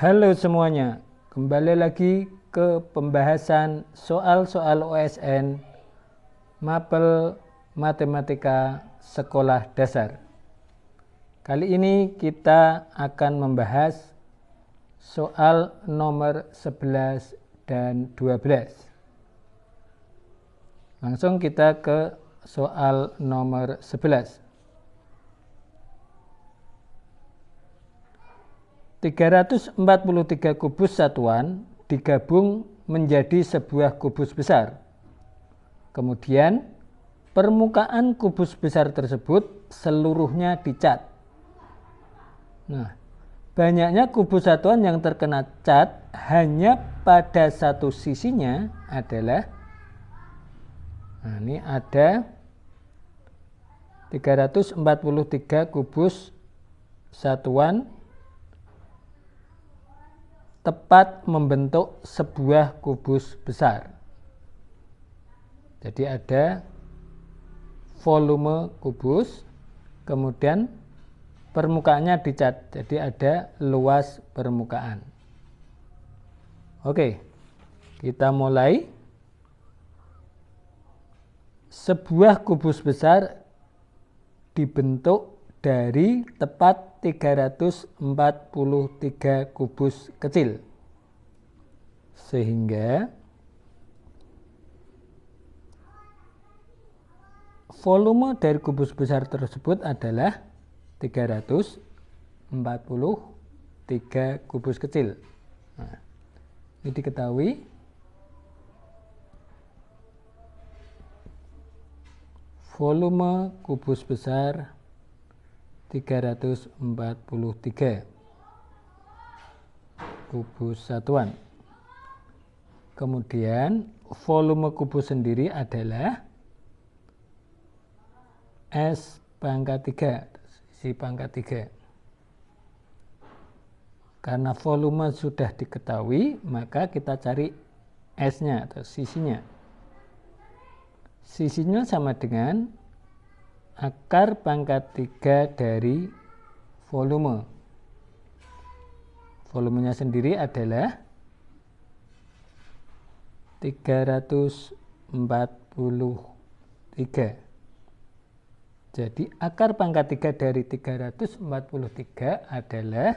Halo semuanya, kembali lagi ke pembahasan soal-soal OSN Mapel Matematika Sekolah Dasar. Kali ini kita akan membahas soal nomor 11 dan 12. Langsung kita ke soal nomor 11. 343 kubus satuan digabung menjadi sebuah kubus besar. Kemudian permukaan kubus besar tersebut seluruhnya dicat. Nah, banyaknya kubus satuan yang terkena cat hanya pada satu sisinya adalah, ini ada 343 kubus satuan tepat membentuk sebuah kubus besar. Jadi ada volume kubus, kemudian permukaannya dicat, jadi ada luas permukaan. Oke, kita mulai. Sebuah kubus besar dibentuk dari tepat 343 kubus kecil, sehingga volume dari kubus besar tersebut adalah 343 kubus kecil. Nah, ini diketahui volume kubus besar 343 kubus satuan. Kemudian volume kubus sendiri adalah S pangkat 3, sisi pangkat 3. Karena volume sudah diketahui, maka kita cari S-nya atau sisinya. Sisinya sama dengan akar pangkat 3 dari volume. Volumenya sendiri adalah 343. Jadi akar pangkat 3 dari 343 adalah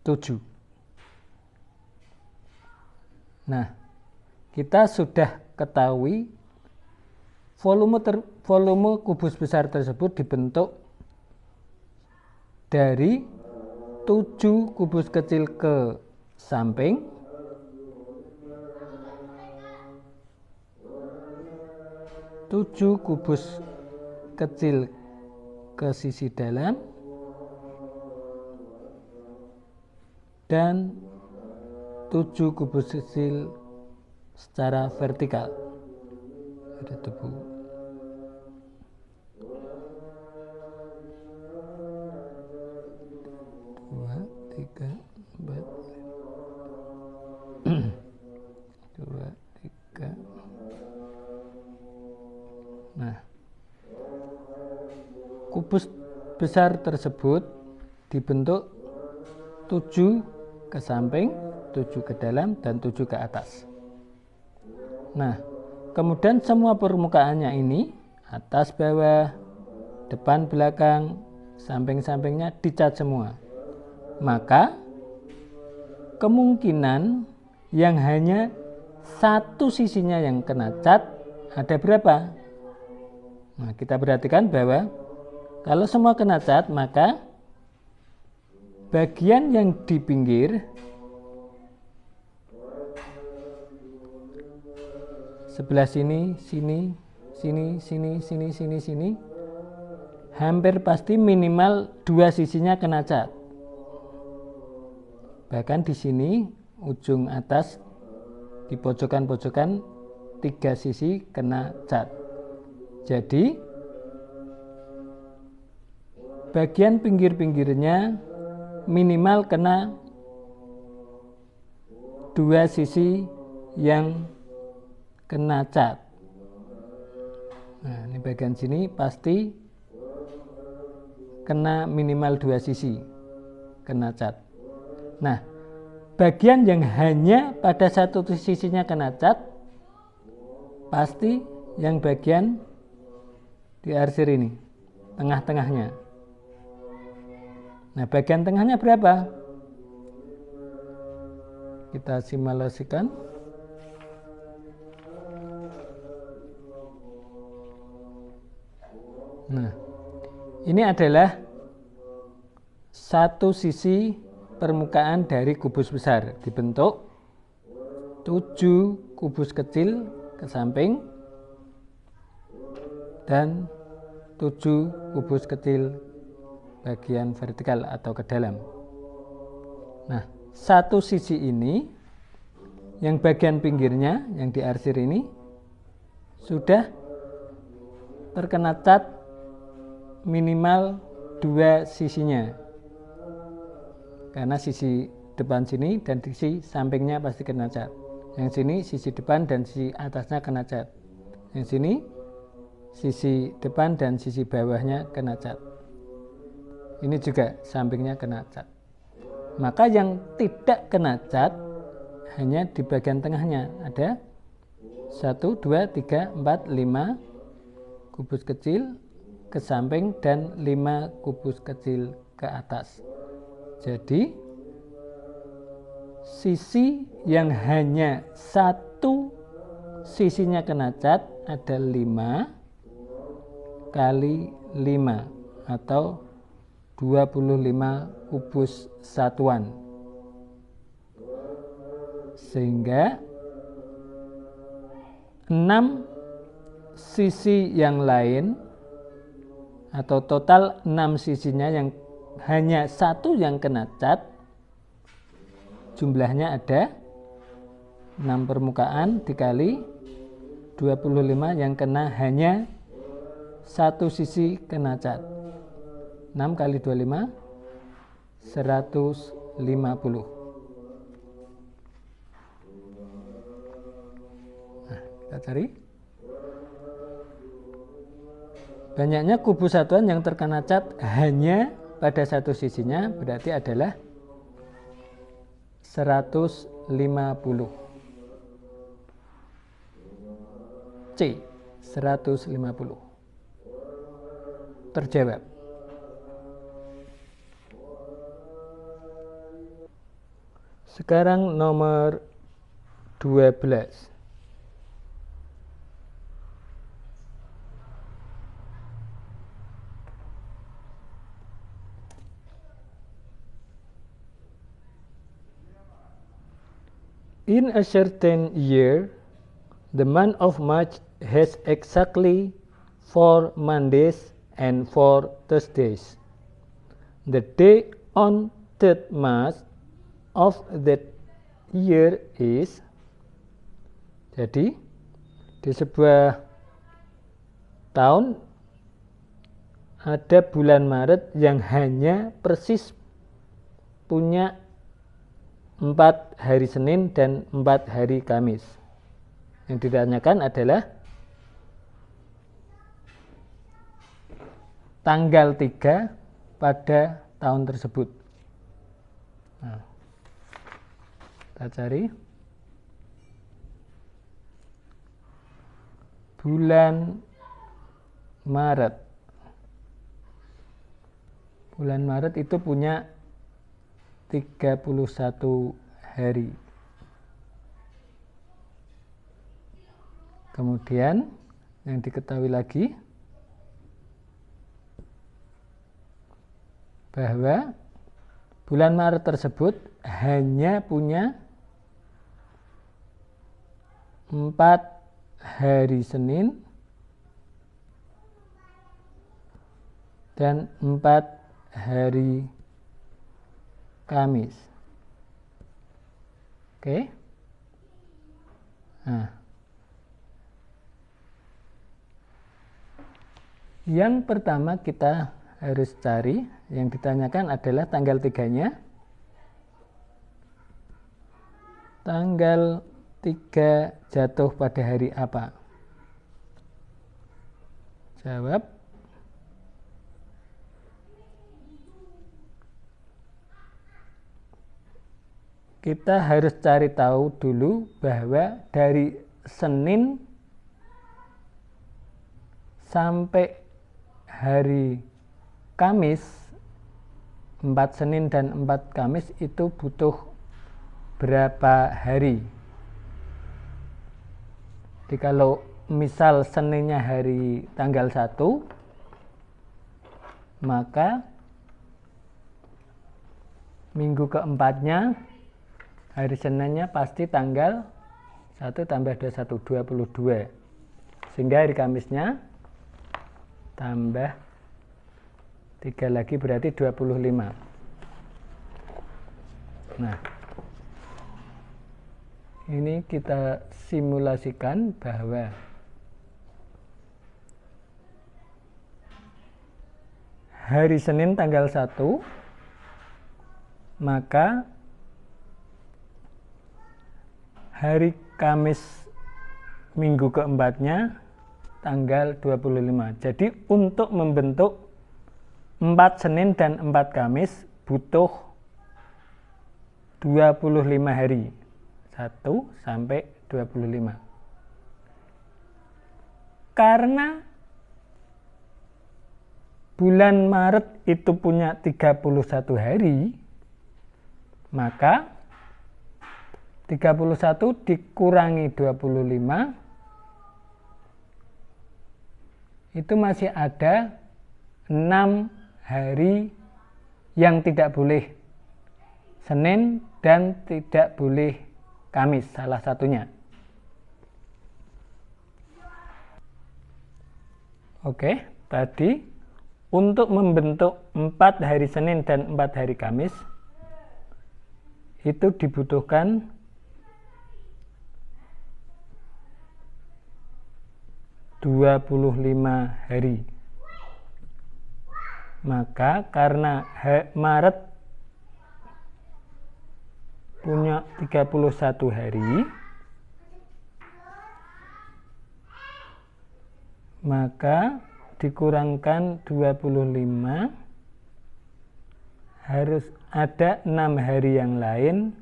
7. Nah, kita sudah ketahui volume kubus besar tersebut dibentuk dari 7 kubus kecil ke samping, 7 kubus kecil ke sisi dalam, dan 7 kubus kecil secara vertikal. Ada debu. Dua, tiga, empat. 2, 3. Nah, kubus besar tersebut dibentuk 7 ke samping, 7 ke dalam, dan 7 ke atas. Nah, kemudian semua permukaannya ini, atas, bawah, depan, belakang, samping-sampingnya dicat semua. Maka kemungkinan yang hanya satu sisinya yang kena cat ada berapa? Nah, kita perhatikan bahwa kalau semua kena cat, maka bagian yang di pinggir sebelah sini, sini, hampir pasti minimal 2 sisinya kena cat. Bahkan di sini ujung atas di pojokan-pojokan 3 sisi kena cat. Jadi bagian pinggir-pinggirnya minimal kena 2 sisi yang kena cat. Nah, ini bagian sini pasti kena minimal 2 sisi kena cat. Nah, bagian yang hanya pada satu sisinya kena cat pasti yang bagian diarsir ini, tengah-tengahnya. Nah, bagian tengahnya berapa? Kita simulasikan. Nah, ini adalah satu sisi permukaan dari kubus besar, dibentuk 7 kubus kecil ke samping dan 7 kubus kecil bagian vertikal atau ke dalam. Nah, satu sisi ini yang bagian pinggirnya yang diarsir ini sudah terkena cat minimal 2 sisinya, karena sisi depan sini dan sisi sampingnya pasti kena cat. Yang sini sisi depan dan sisi atasnya kena cat. Yang sini sisi depan dan sisi bawahnya kena cat. Ini juga sampingnya kena cat. Maka yang tidak kena cat hanya di bagian tengahnya, ada 1, 2, 3, 4, 5 kubus kecil ke samping dan 5 kubus kecil ke atas. Jadi sisi yang hanya satu sisinya kena cat ada 5 kali 5 atau 25 kubus satuan, sehingga 6 sisi yang lain atau total 6 sisinya yang hanya satu yang kena cat, jumlahnya ada 6 permukaan dikali 25 yang kena hanya satu sisi kena cat. 6 kali 25 150. Nah, kita cari. Banyaknya kubus satuan yang terkena cat hanya pada satu sisinya berarti adalah 150. C 150. Terjawab. Sekarang nomor 12. In a certain year, the month of March has exactly 4 Mondays and 4 Thursdays. The day on 3rd March of that year is. Jadi di sebuah tahun ada bulan Maret yang hanya persis punya 4 hari Senin dan 4 hari Kamis. Yang ditanyakan adalah tanggal 3 pada tahun tersebut. Nah, kita cari. Bulan Maret. Bulan Maret itu punya 31 hari. Kemudian yang diketahui lagi bahwa bulan Maret tersebut hanya punya 4 hari Senin dan 4 hari Kamis. Oke. Nah, yang pertama kita harus cari, yang ditanyakan adalah tanggal 3-nya. Tanggal 3 jatuh pada hari apa? Jawab. kita harus cari tahu dulu bahwa dari Senin sampai hari Kamis, 4 Senin dan 4 Kamis itu butuh berapa hari. Jadi kalau misal Seninnya hari tanggal 1, maka minggu keempatnya hari Seninnya pasti tanggal 1 tambah 21, 22. Sehingga hari Kamisnya tambah 3 lagi berarti 25. Nah, ini kita simulasikan bahwa hari Senin tanggal 1, maka hari Kamis minggu keempatnya tanggal 25. Jadi untuk membentuk 4 Senin dan 4 Kamis butuh 25 hari. 1 sampai 25. Karena bulan Maret itu punya 31 hari, maka 31 dikurangi 25 itu masih ada 6 hari yang tidak boleh Senin dan tidak boleh Kamis, salah satunya. Oke, tadi untuk membentuk 4 hari Senin dan 4 hari Kamis itu dibutuhkan 25 hari. Maka karena Maret punya 31 hari, maka dikurangkan 25, harus ada 6 hari yang lain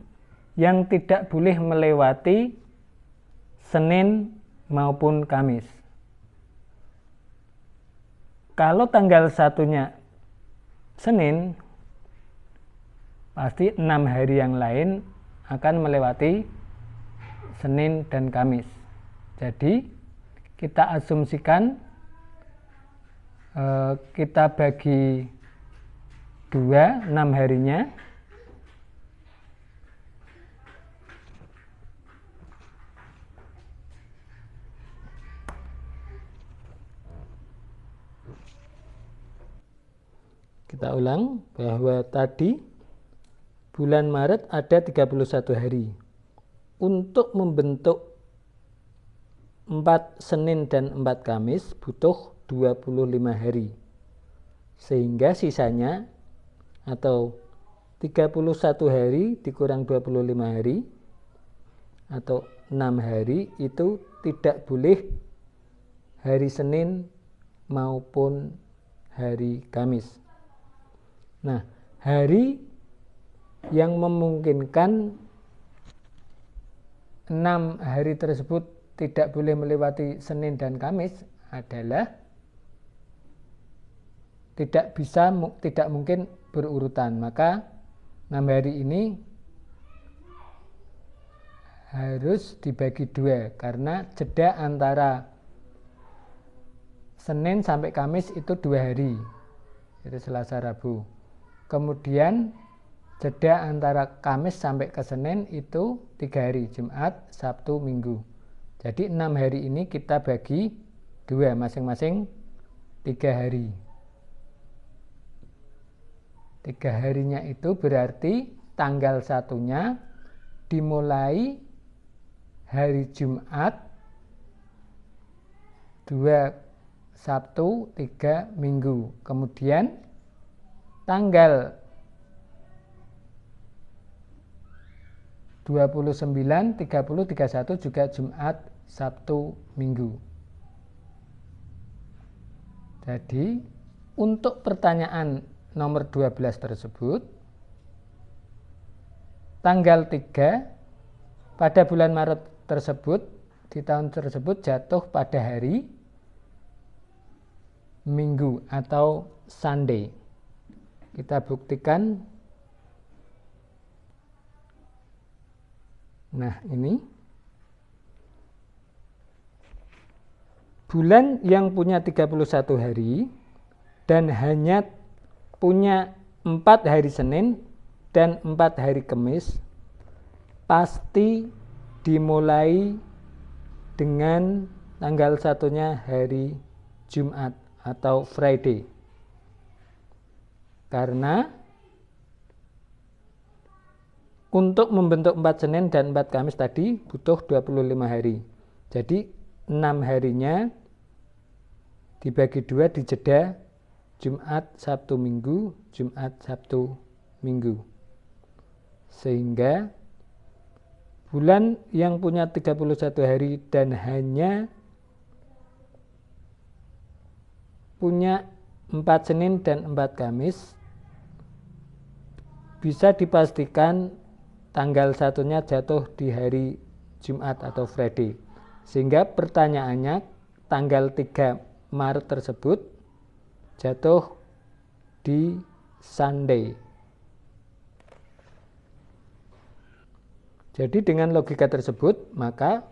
yang tidak boleh melewati Senin maupun Kamis. Kalau tanggal 1-nya Senin, pasti 6 hari yang lain akan melewati Senin dan Kamis. Jadi kita asumsikan kita bagi 2, 6 harinya. Kita ulang bahwa tadi bulan Maret ada 31 hari. Untuk membentuk 4 Senin dan 4 Kamis butuh 25 hari. Sehingga sisanya atau 31 hari dikurang 25 hari atau 6 hari itu tidak boleh hari Senin maupun hari Kamis. Nah, hari yang memungkinkan 6 hari tersebut tidak boleh melewati Senin dan Kamis adalah tidak mungkin berurutan. Maka 6 hari ini harus dibagi 2 karena jeda antara Senin sampai Kamis itu 2 hari, itu Selasa Rabu. Kemudian jeda antara Kamis sampai ke Senin itu 3 hari, Jumat, Sabtu, Minggu. Jadi 6 hari ini kita bagi 2, masing-masing 3 hari. 3 harinya itu berarti tanggal 1-nya dimulai hari Jumat, 2 Sabtu, 3 Minggu. Kemudian tanggal 29, 30, 31 juga Jumat, Sabtu, Minggu. Jadi untuk pertanyaan nomor 12 tersebut tanggal 3 pada bulan Maret tersebut, di tahun tersebut jatuh pada hari Minggu atau Sunday. Kita buktikan. Nah, ini bulan yang punya 31 hari dan hanya punya 4 hari Senin dan 4 hari Kamis pasti dimulai dengan tanggal satunya hari Jumat atau Friday. Karena untuk membentuk 4 Senin dan 4 Kamis tadi butuh 25 hari. Jadi 6 harinya dibagi 2 di jeda Jumat, Sabtu, Minggu, Jumat, Sabtu, Minggu. Sehingga bulan yang punya 31 hari dan hanya punya 4 Senin dan 4 Kamis bisa dipastikan tanggal satunya jatuh di hari Jumat atau Friday. Sehingga pertanyaannya tanggal 3 Maret tersebut jatuh di Sunday. Jadi dengan logika tersebut, maka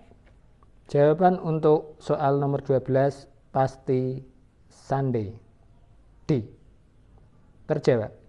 jawaban untuk soal nomor 12 pasti Sunday. D. Terjawab.